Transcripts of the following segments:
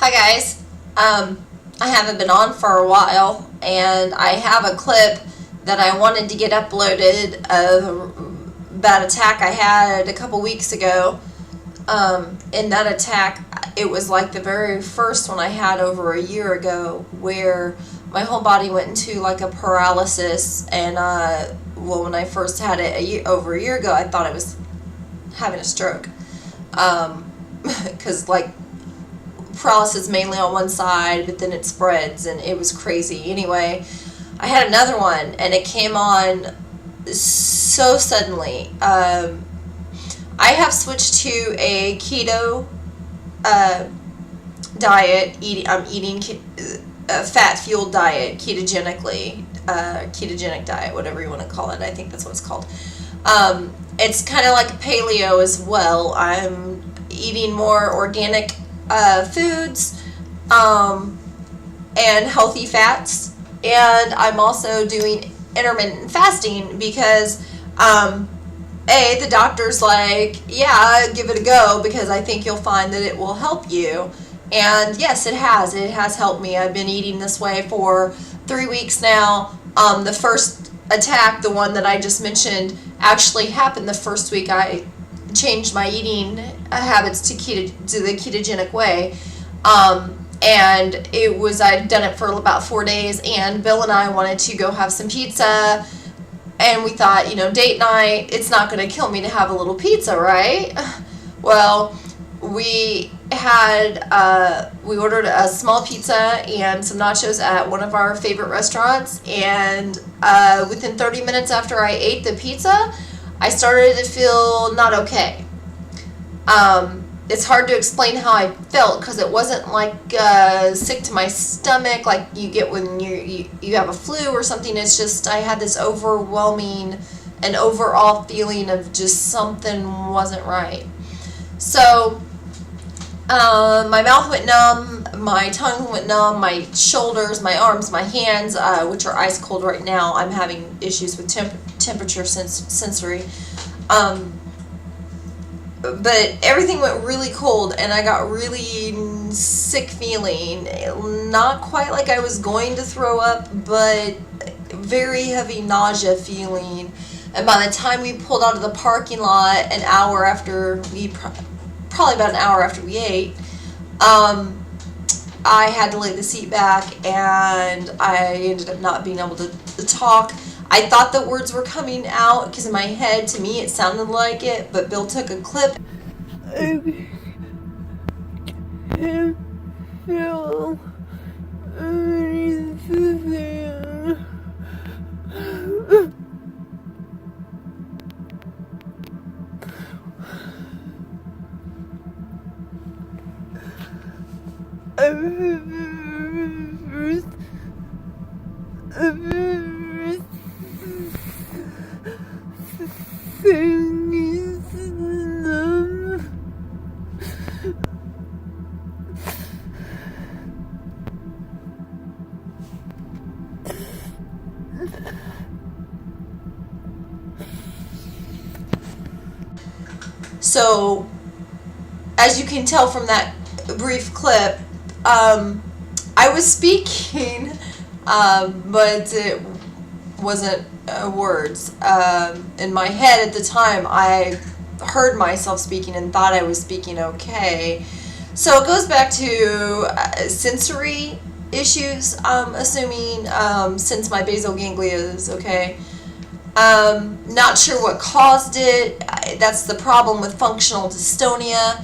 Hi guys. I haven't been on for a while, and I have a clip that I wanted to get uploaded of a bad attack I had a couple weeks ago. In that attack, it was like the very first one I had over a year ago, where my whole body went into like a paralysis, and when I first had it over a year ago, I thought I was having a stroke, because like paralysis mainly on one side, but then it spreads, and it was crazy. Anyway, I had another one, and it came on so suddenly. I have switched to a keto diet. I'm eating a fat-fueled diet, ketogenic diet, whatever you want to call it. I think that's what it's called. It's kind of like paleo as well. I'm eating more organic foods and healthy fats, and I'm also doing intermittent fasting because the doctor's like, yeah, give it a go, because I think you'll find that it will help you. And yes, it has helped me. I've been eating this way for 3 weeks now. The first attack, the one that I just mentioned, actually happened the first week I changed my eating habits to the ketogenic way, and I'd done it for about 4 days, and Bill and I wanted to go have some pizza, and we thought, date night, it's not going to kill me to have a little pizza, right? Well, we ordered a small pizza and some nachos at one of our favorite restaurants, and within 30 minutes after I ate the pizza, I started to feel not okay. It's hard to explain how I felt, because it wasn't like sick to my stomach like you get when you have a flu or something. It's just I had this overwhelming and overall feeling of just something wasn't right. So my mouth went numb, my tongue went numb, my shoulders, my arms, my hands, which are ice cold right now. I'm having issues with temperature sensory. But everything went really cold, and I got really sick feeling. Not quite like I was going to throw up, but very heavy nausea feeling. And by the time we pulled out of the parking lot, probably about an hour after we ate, I had to lay the seat back, and I ended up not being able to talk. I thought the words were coming out, because in my head, to me, it sounded like it, but Bill took a clip. I can feel everything. Everything is numb. So, as you can tell from that brief clip, I was speaking, but it wasn't words. In my head at the time, I heard myself speaking and thought I was speaking okay. So it goes back to sensory issues, assuming, since my basal ganglia is okay. Not sure what caused it. That's the problem with functional dystonia.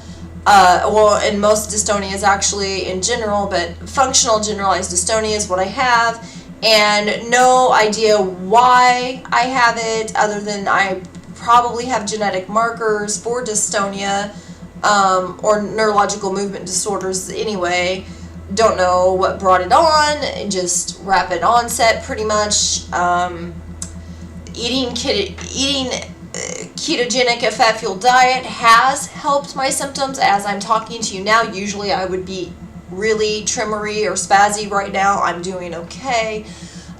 And most dystonias actually in general, but functional generalized dystonia is what I have, and no idea why I have it, other than I probably have genetic markers for dystonia, or neurological movement disorders anyway. Don't know what brought it on, just rapid onset pretty much. Eating ketogenic, a fat-fueled diet has helped my symptoms as I'm talking to you now. Usually I would be really tremory or spazzy. Right now I'm doing okay.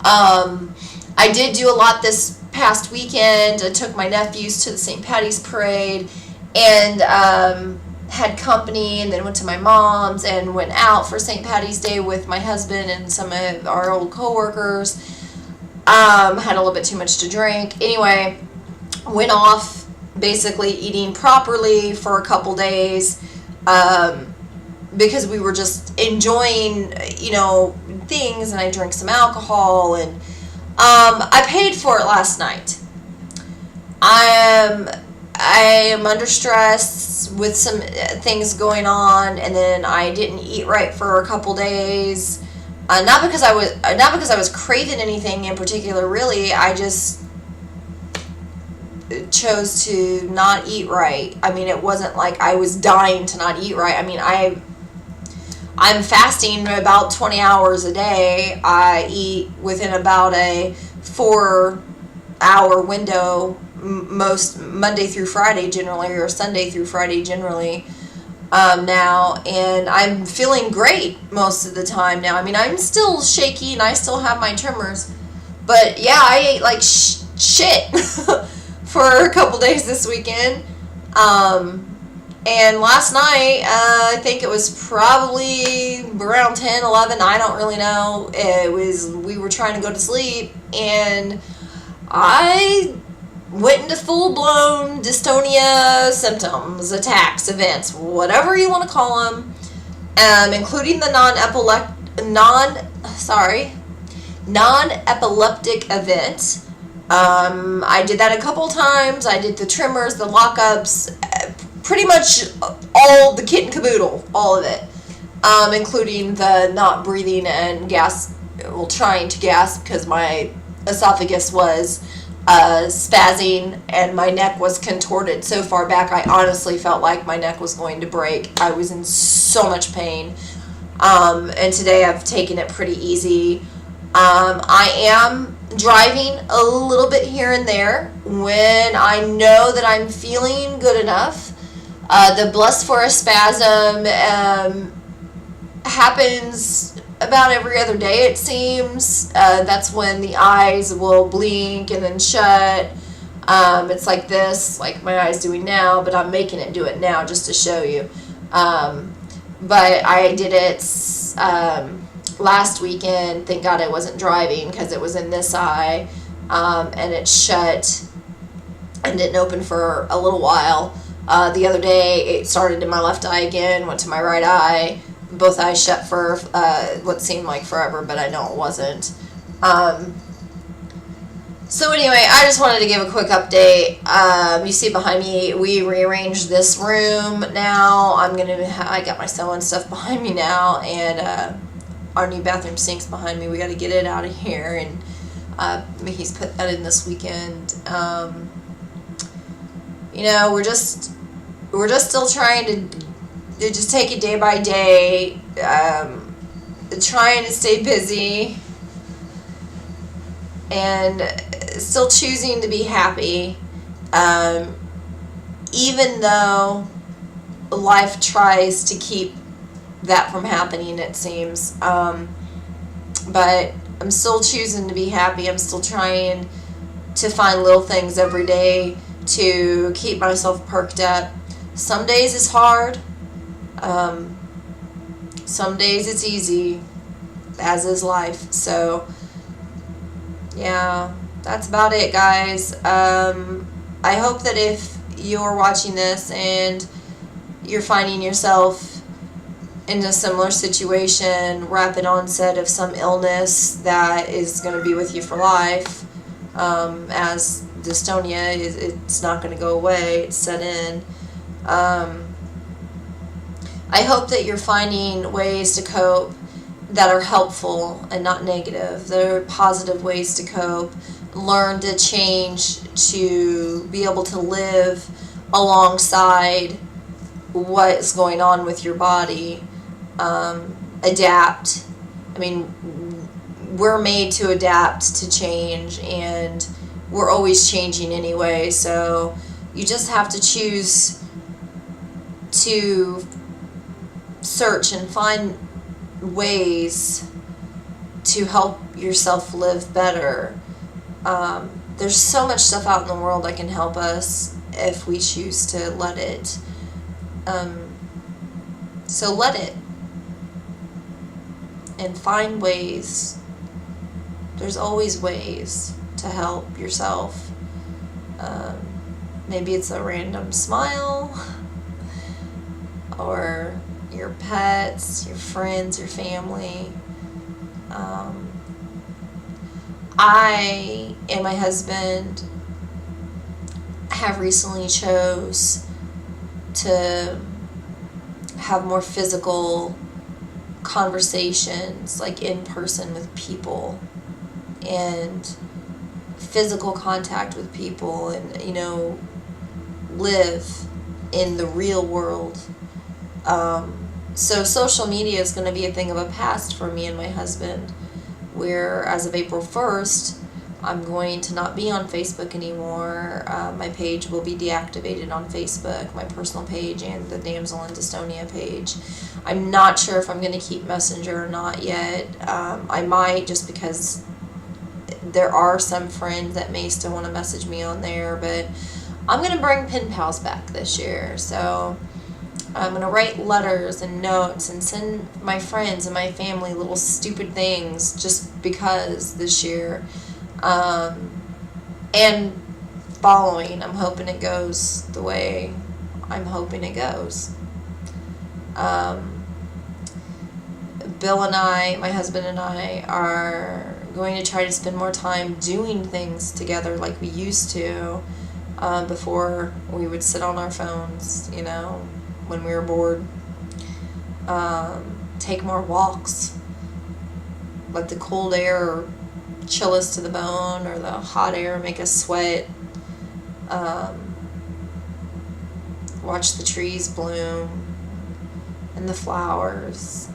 I did do a lot this past weekend. I took my nephews to the St. Patty's Parade, and had company, and then went to my mom's and went out for St. Patty's Day with my husband and some of our old coworkers. Had a little bit too much to drink. Anyway, went off basically eating properly for a couple days because we were just enjoying, things, and I drank some alcohol, and I paid for it last night. I am under stress with some things going on, and then I didn't eat right for a couple days. Not because I was craving anything in particular, really. I just chose to not eat right. I mean, it wasn't like I was dying to not eat right. I mean, I'm fasting about 20 hours a day. I eat within about a 4-hour window, most Monday through Friday generally, or Sunday through Friday generally, now, and I'm feeling great most of the time now. I mean, I'm still shaky and I still have my tremors, but yeah, I ate like shit for a couple days this weekend. And last night, I think it was probably around 10, 11, I don't really know. We were trying to go to sleep, and I went into full-blown dystonia symptoms, attacks, events, whatever you want to call them, including the non-epileptic event. I did that a couple times. I did the tremors, the lockups, pretty much all the kit and caboodle, all of it, including the not breathing and trying to gasp because my esophagus was spazzing and my neck was contorted so far back. I honestly felt like my neck was going to break. I was in so much pain. And today I've taken it pretty easy. I am driving a little bit here and there when I know that I'm feeling good enough. The blessed spasm happens about every other day, it seems. That's when the eyes will blink and then shut. It's like this, like my eye's doing now, but I'm making it do it now just to show you. But I did it last weekend. Thank God I wasn't driving because it was in this eye, and it shut and didn't open for a little while. The other day it started in my left eye again, went to my right eye. Both eyes shut for what seemed like forever, but I know it wasn't. So anyway, I just wanted to give a quick update. You see behind me, we rearranged this room now. I got my sewing stuff behind me now, and our new bathroom sink's behind me. We got to get it out of here, and Mickey's put that in this weekend. We're just still trying to just take it day by day, trying to stay busy, and still choosing to be happy, even though life tries to keep that from happening, it seems. But I'm still choosing to be happy. I'm still trying to find little things every day to keep myself perked up. Some days it's hard. Some days it's easy, as is life. So yeah, that's about it, guys. I hope that if you're watching this and you're finding yourself in a similar situation, rapid onset of some illness that is going to be with you for life, as dystonia, it's not going to go away, it's set in. I hope that you're finding ways to cope that are helpful and not negative. There are positive ways to cope. Learn to change to be able to live alongside what's going on with your body. Adapt. I mean, we're made to adapt to change, and we're always changing anyway, so you just have to choose to search and find ways to help yourself live better. There's so much stuff out in the world that can help us if we choose to let it So let it. And find ways. There's always ways to help yourself. Maybe it's a random smile, or your pets, your friends, your family. I and my husband have recently chose to have more physical conversations, like in person with people, and physical contact with people, and live in the real world. So social media is going to be a thing of a past for me and my husband, where as of April 1st, I'm going to not be on Facebook anymore. My page will be deactivated on Facebook, my personal page and the Damsel and Dystonia page. I'm not sure if I'm going to keep Messenger or not yet. I might, just because there are some friends that may still want to message me on there, but I'm going to bring pen pals back this year. So I'm going to write letters and notes and send my friends and my family little stupid things just because this year. And following, I'm hoping it goes the way I'm hoping it goes. Bill and I, my husband and I, are going to try to spend more time doing things together like we used to, before we would sit on our phones, when we were bored. Take more walks. Let the cold air chill us to the bone, or the hot air make us sweat. Watch the trees bloom and the flowers.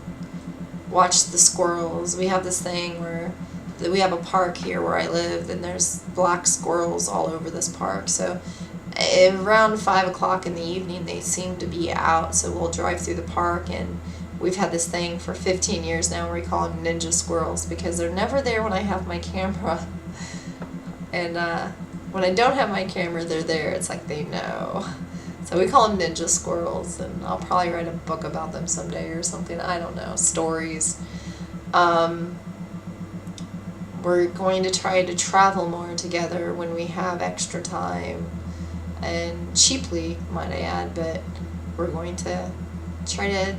Watch the squirrels. We have this thing where we have a park here where I live, and there's black squirrels all over this park. So around 5 o'clock in the evening, they seem to be out. So we'll drive through the park, and we've had this thing for 15 years now where we call them ninja squirrels, because they're never there when I have my camera. And when I don't have my camera, they're there. It's like they know. So we call them ninja squirrels, and I'll probably write a book about them someday or something. I don't know. Stories. We're going to try to travel more together when we have extra time, and cheaply, might I add, but we're going to try to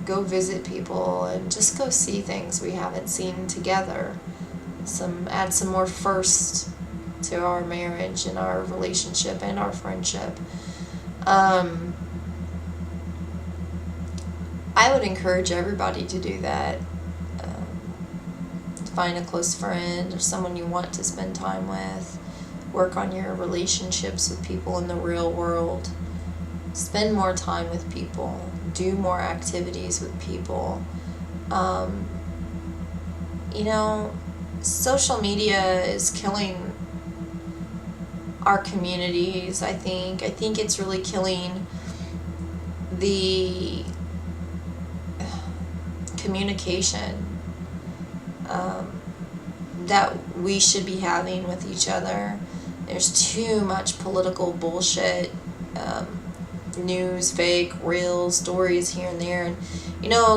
go visit people and just go see things we haven't seen together. Add some more firsts to our marriage and our relationship and our friendship. I would encourage everybody to do that. Find a close friend or someone you want to spend time with. Work on your relationships with people in the real world. Spend more time with people. Do more activities with people. Social media is killing our communities, I think. I think it's really killing the communication that we should be having with each other. There's too much political bullshit, news, fake, real stories here and there. And,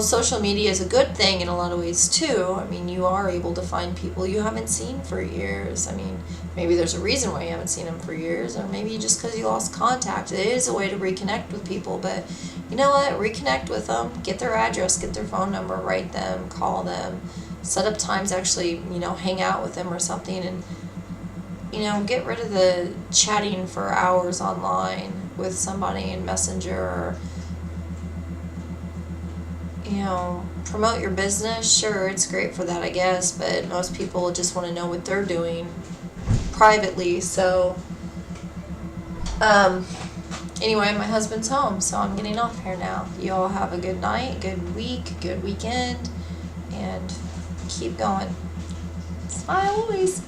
social media is a good thing in a lot of ways too. I mean, you are able to find people you haven't seen for years. I mean, maybe there's a reason why you haven't seen them for years, or maybe just because you lost contact. It is a way to reconnect with people, but you know what? Reconnect with them. Get their address, get their phone number, write them, call them, set up times to actually, hang out with them or something, and, get rid of the chatting for hours online with somebody in Messenger, or, promote your business. Sure, it's great for that, I guess, but most people just want to know what they're doing privately. So, anyway, my husband's home, so I'm getting off here now. You all have a good night, good week, good weekend, and keep going. Smile always.